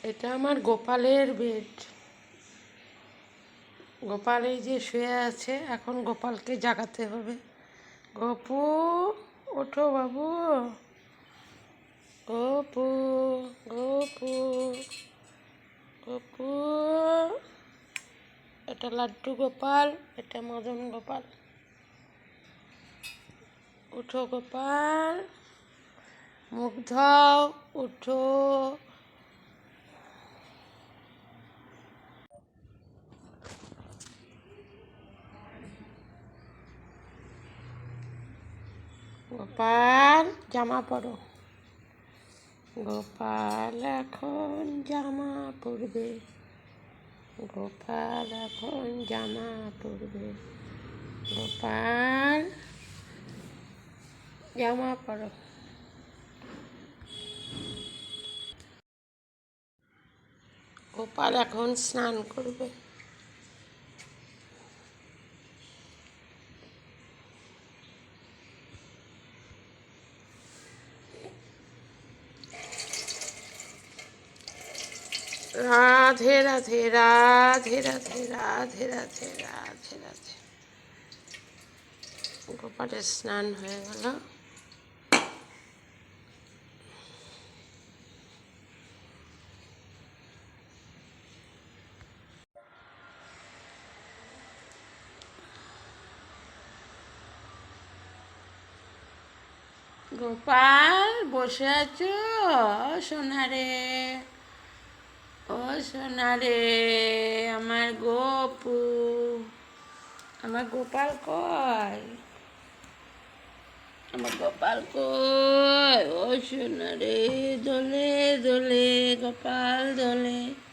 এটা আমার গোপালের বেড। গোপাল এই যে শুয়ে আছে, এখন গোপালকে জাগাতে হবে। গপু, ওঠো বাবু। গপু, গপু, গপু। এটা লাড্ডু গোপাল, এটা মদন গোপাল। উঠো গোপাল, মুখ ধোও, উঠো। গোপাল জামা পরো। গোপাল এখন জামা পরবে। গোপাল এখন জামা পরবে। গোপাল জামা পরো। গোপাল এখন স্নান করবে। রাধে রাধে, রাধে রাধে, রাধে রাধে, রাধে রাধে। গোপালের স্নান হয়ে গেল। গোপাল বসে আছো? সোনারে, ও সোনারে, আমার গপু, আমার গোপাল কই? আমার গোপাল কই? ও সোনারে, দোলে দোলে গোপাল দোলে।